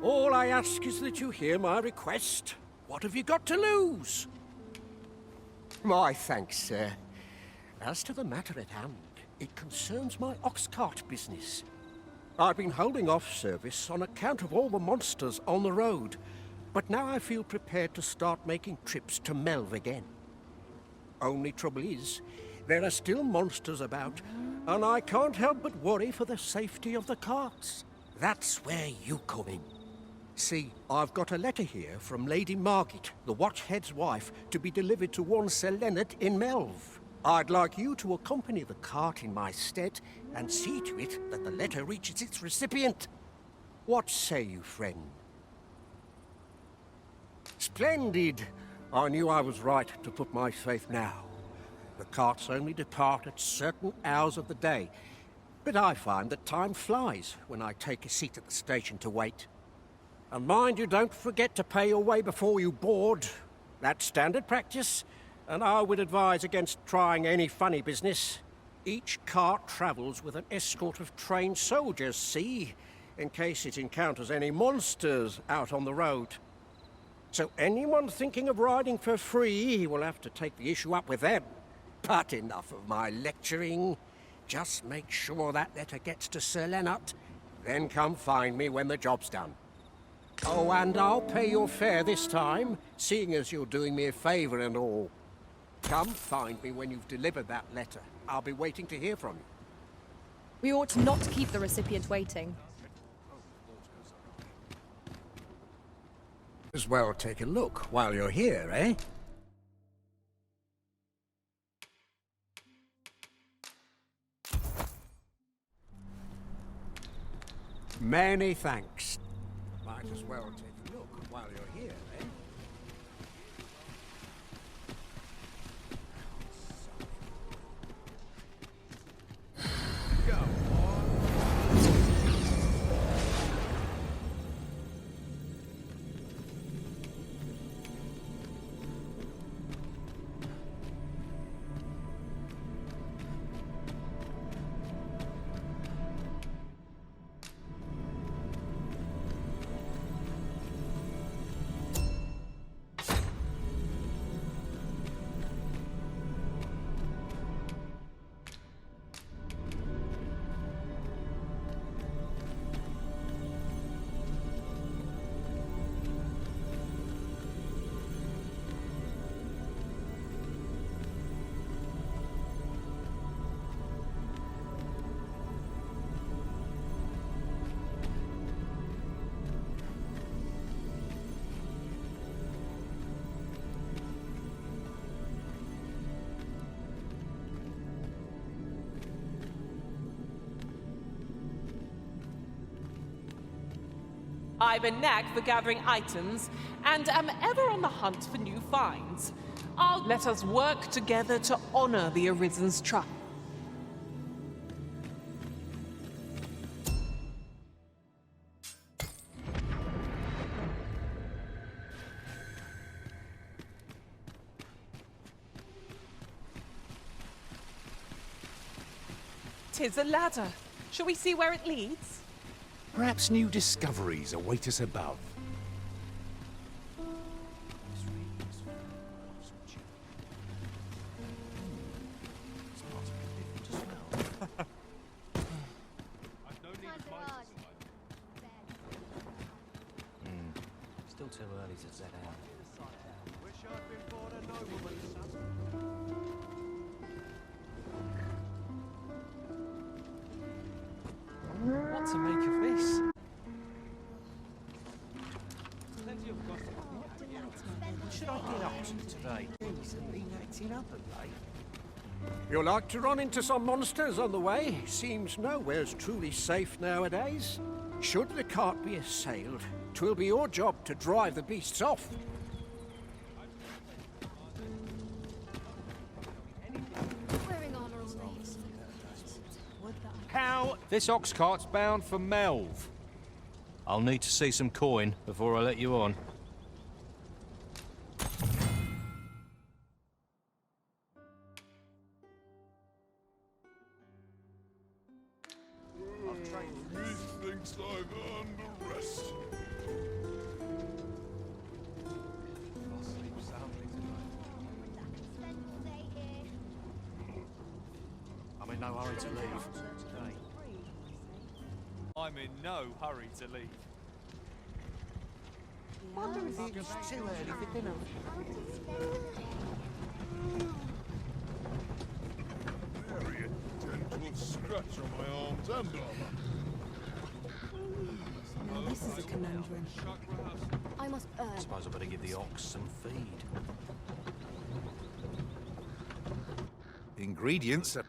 All I ask is that you hear my request. What have you got to lose? My thanks, sir. As to the matter at hand, it concerns my ox cart business. I've been holding off service on account of all the monsters on the road, but now I feel prepared to start making trips to Melve again. Only trouble is, there are still monsters about, and I can't help but worry for the safety of the carts. That's where you come in. See, I've got a letter here from Lady Margit, the Watchhead's wife, to be delivered to one Sir Leonard in Melve. I'd like you to accompany the cart in my stead and see to it that the letter reaches its recipient. What say you, friend? Splendid! I knew I was right to put my faith now. The carts only depart at certain hours of the day, but I find that time flies when I take a seat at the station to wait. And mind you don't forget to pay your way before you board. That's standard practice, and I would advise against trying any funny business. Each cart travels with an escort of trained soldiers, see, in case it encounters any monsters out on the road. So anyone thinking of riding for free will have to take the issue up with them. But enough of my lecturing. Just make sure that letter gets to Sir Leonard, then come find me when the job's done. Oh, and I'll pay your fare this time, seeing as you're doing me a favour and all. Come find me when you've delivered that letter. I'll be waiting to hear from you. We ought not to keep the recipient waiting. As well take a look while you're here, eh? Many thanks. Might as well take a look while you're here, eh? Go on. I've a knack for gathering items, and am ever on the hunt for new finds. Let us work together to honor the Arisen's trust. Tis a ladder. Shall we see where it leads? Perhaps new discoveries await us above. Still too early to set out. Wish I'd been born a nobleman's son. What to make of this? What should I get up to today? He's been acting up at late. You'll like to run into some monsters on the way. Seems nowhere's truly safe nowadays. Should the cart be assailed, 'twill be your job to drive the beasts off. Wearing armor on these. How? This ox cart's bound for Melve. I'll need to see some coin before I let you on. Methinks I've earned a rest. I'm in no hurry to leave. I'm in no hurry to leave. Wonder if it's too early for dinner. Very dental scratch on my arms and armor. Now this is a conundrum. I must earn. Suppose I better give the ox some feed. Ingredients are...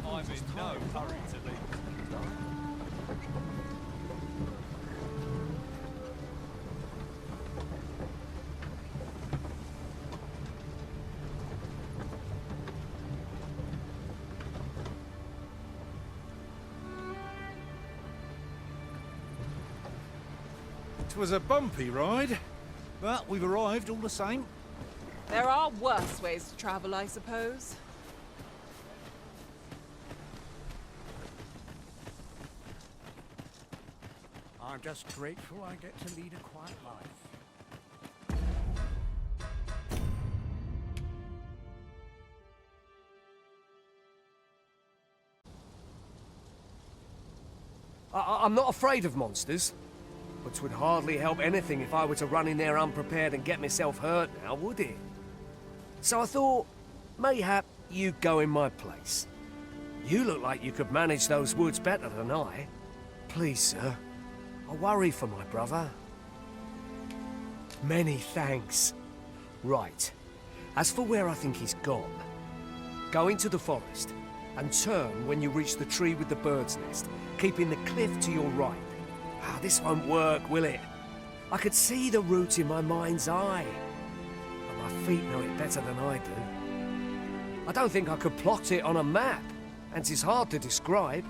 I'm in no hurry to leave. It was a bumpy ride, but we've arrived all the same. There are worse ways to travel, I suppose. I'm just grateful I get to lead a quiet life. I'm not afraid of monsters, but 'twould hardly help anything if I were to run in there unprepared and get myself hurt now, would it? So I thought, mayhap you'd go in my place. You look like you could manage those woods better than I. Please, sir, I worry for my brother. Many thanks. Right, as for where I think he's gone, go into the forest and turn when you reach the tree with the bird's nest, keeping the cliff to your right. Ah, this won't work, will it? I could see the route in my mind's eye, but my feet know it better than I do. I don't think I could plot it on a map, and 'tis hard to describe.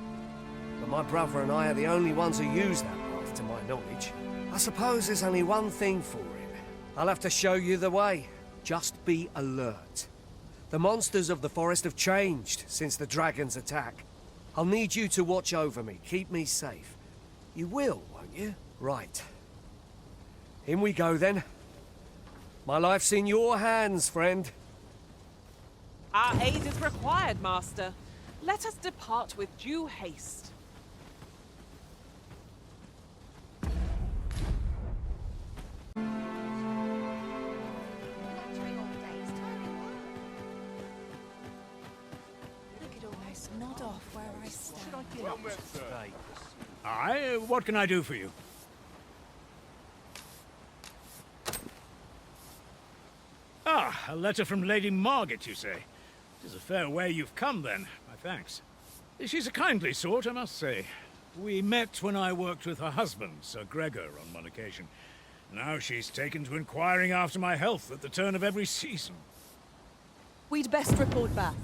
But my brother and I are the only ones who use that path, to my knowledge. I suppose there's only one thing for it. I'll have to show you the way. Just be alert. The monsters of the forest have changed since the dragon's attack. I'll need you to watch over me, keep me safe. You will, won't you? Right. In we go, then. My life's in your hands, friend. Our aid is required, Master. Let us depart with due haste. I could almost nod off where I stand. Well met, sir. Aye, what can I do for you? Ah, a letter from Lady Margaret, you say? It is a fair way you've come, then. My thanks. She's a kindly sort, I must say. We met when I worked with her husband, Sir Gregor, on one occasion. Now she's taken to inquiring after my health at the turn of every season. We'd best report back.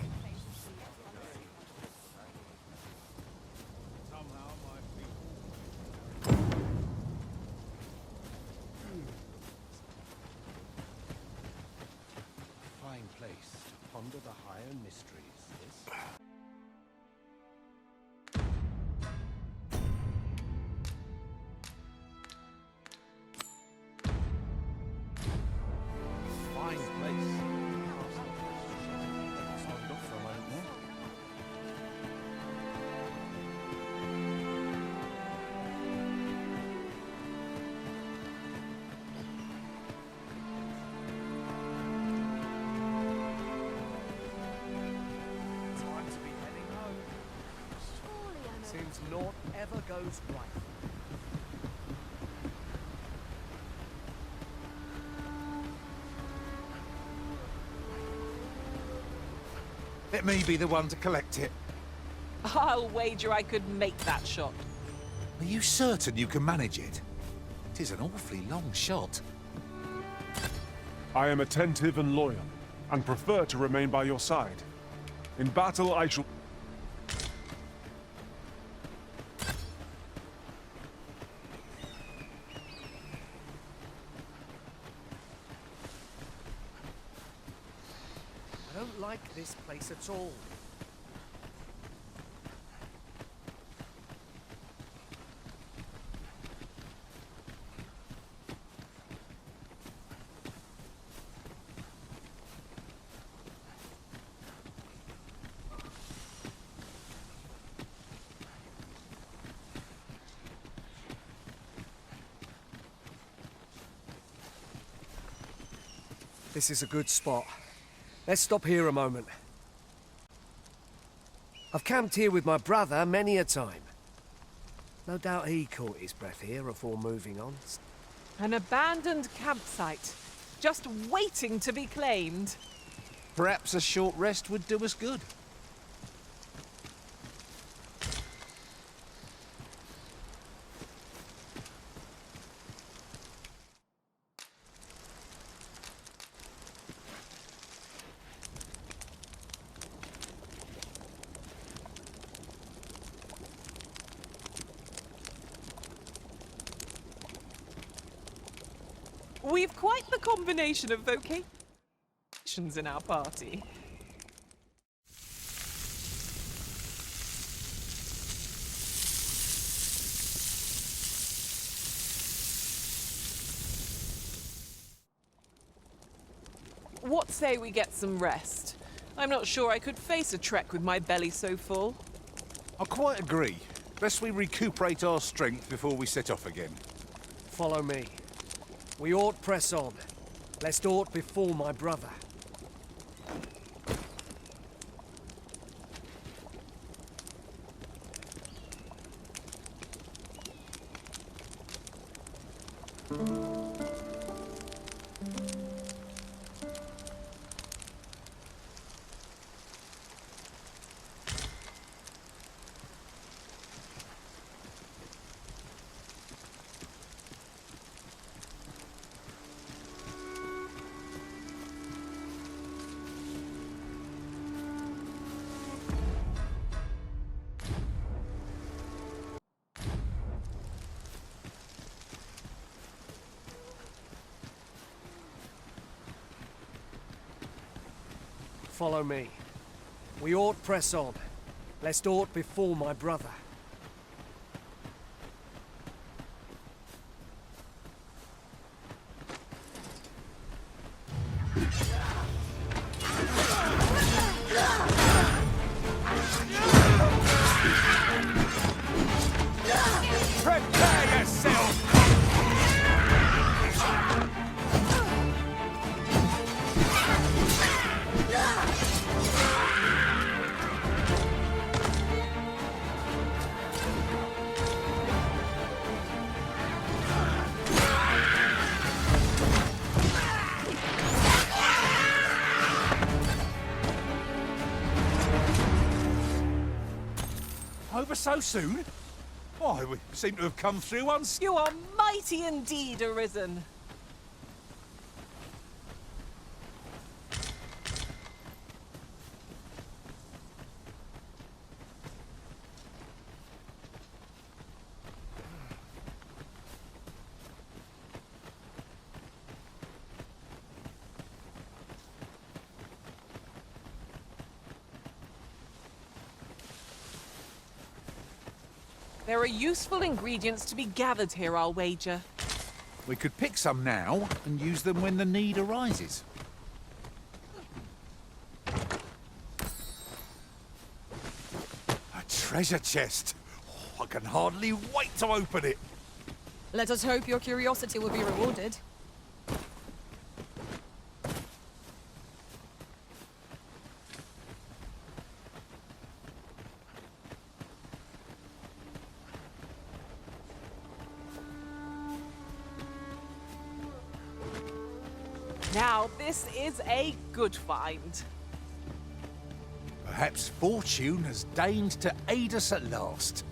Fine place to ponder the higher mysteries, this. Fine place. Signed off for a moment there. Time to be heading home. Seems naught ever goes right. Let me be the one to collect it. I'll wager I could make that shot. Are you certain you can manage it? It is an awfully long shot. I am attentive and loyal, and prefer to remain by your side. In battle, I shall... don't like this place at all. This is a good spot. Let's stop here a moment. I've camped here with my brother many a time. No doubt he caught his breath here before moving on. An abandoned campsite, just waiting to be claimed. Perhaps a short rest would do us good. We've quite the combination of vocations in our party. What say we get some rest? I'm not sure I could face a trek with my belly so full. I quite agree. Best we recuperate our strength before we set off again. Follow me. We ought press on, lest aught befall my brother. Follow me. We ought press on, lest aught befall my brother. Prepare yourself! Over so soon? Why, we seem to have come through once. You are mighty indeed, Arisen. There are useful ingredients to be gathered here, I'll wager. We could pick some now and use them when the need arises. A treasure chest. Oh, I can hardly wait to open it. Let us hope your curiosity will be rewarded. Now, this is a good find. Perhaps fortune has deigned to aid us at last.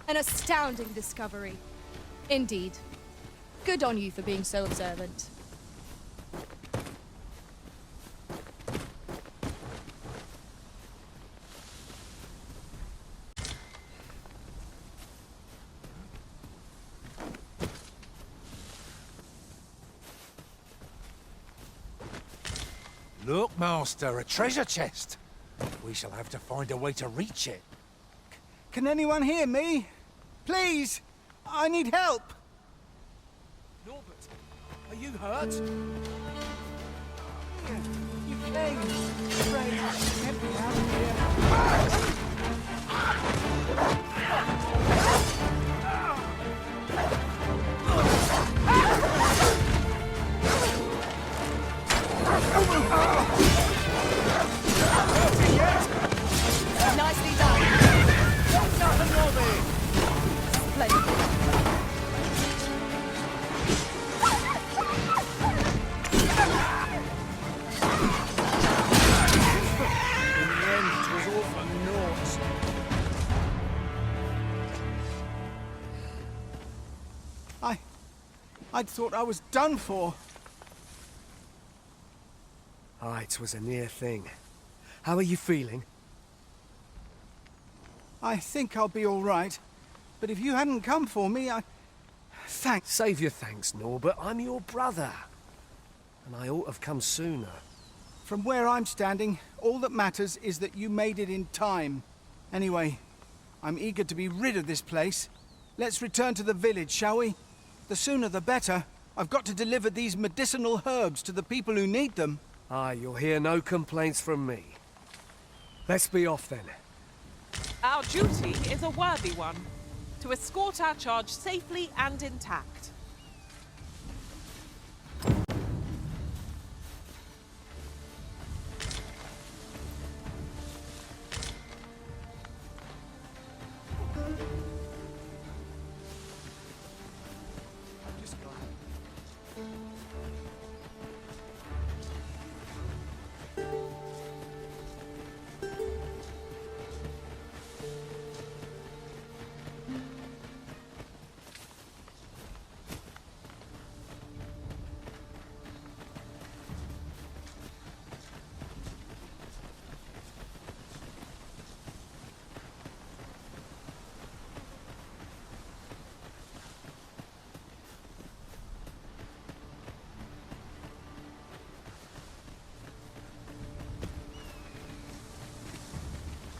An astounding discovery. Indeed. Good on you for being so observant. Look, Master, a treasure chest. We shall have to find a way to reach it. Can anyone hear me? Please! I need help! Norbert, are you hurt? You came! Pray, get me out of here! Nicely done. Nothing more there! Splendid. In the end, it was all for naught. I'd thought I was done for. Ah, it was a near thing. How are you feeling? I think I'll be all right. But if you hadn't come for me, Thanks. Save your thanks, Norbert. I'm your brother. And I ought to have come sooner. From where I'm standing, all that matters is that you made it in time. Anyway, I'm eager to be rid of this place. Let's return to the village, shall we? The sooner the better. I've got to deliver these medicinal herbs to the people who need them. Ah, you'll hear no complaints from me. Let's be off then. Our duty is a worthy one. To escort our charge safely and intact.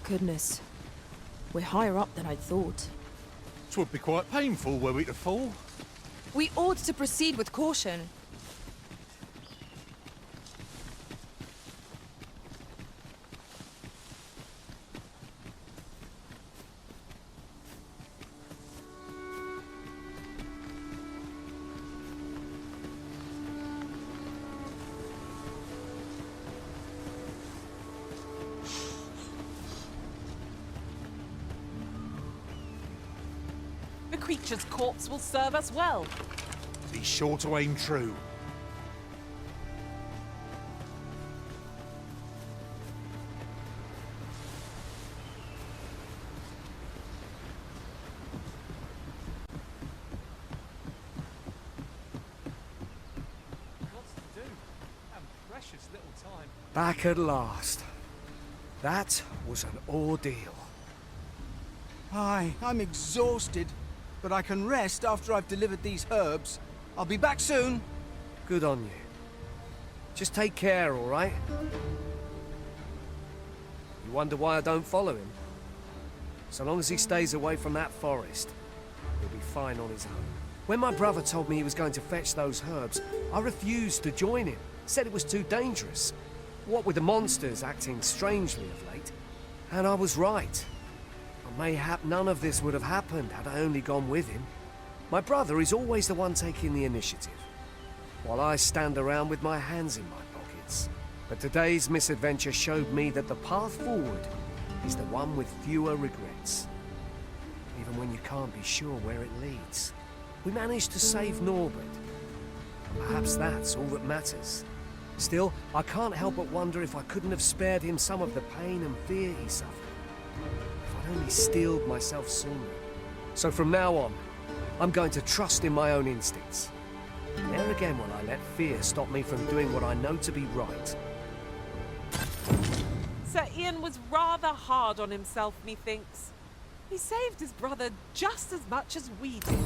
Goodness. We're higher up than I'd thought. It would be quite painful were we to fall. We ought to proceed with caution. The creature's corpse will serve us well. Be sure to aim true. Lots to do, and precious little time. Back at last. That was an ordeal. Aye, I'm exhausted. But I can rest after I've delivered these herbs. I'll be back soon. Good on you. Just take care, all right? You wonder why I don't follow him? So long as he stays away from that forest, he'll be fine on his own. When my brother told me he was going to fetch those herbs, I refused to join him. Said it was too dangerous. What with the monsters acting strangely of late. And I was right. Mayhap none of this would have happened had I only gone with him. My brother is always the one taking the initiative, while I stand around with my hands in my pockets. But today's misadventure showed me that the path forward is the one with fewer regrets. Even when you can't be sure where it leads. We managed to save Norbert. Perhaps that's all that matters. Still, I can't help but wonder if I couldn't have spared him some of the pain and fear he suffered. Only steeled myself sooner. So from now on, I'm going to trust in my own instincts. Never again will I let fear stop me from doing what I know to be right. Sir Ian was rather hard on himself, methinks. He saved his brother just as much as we did.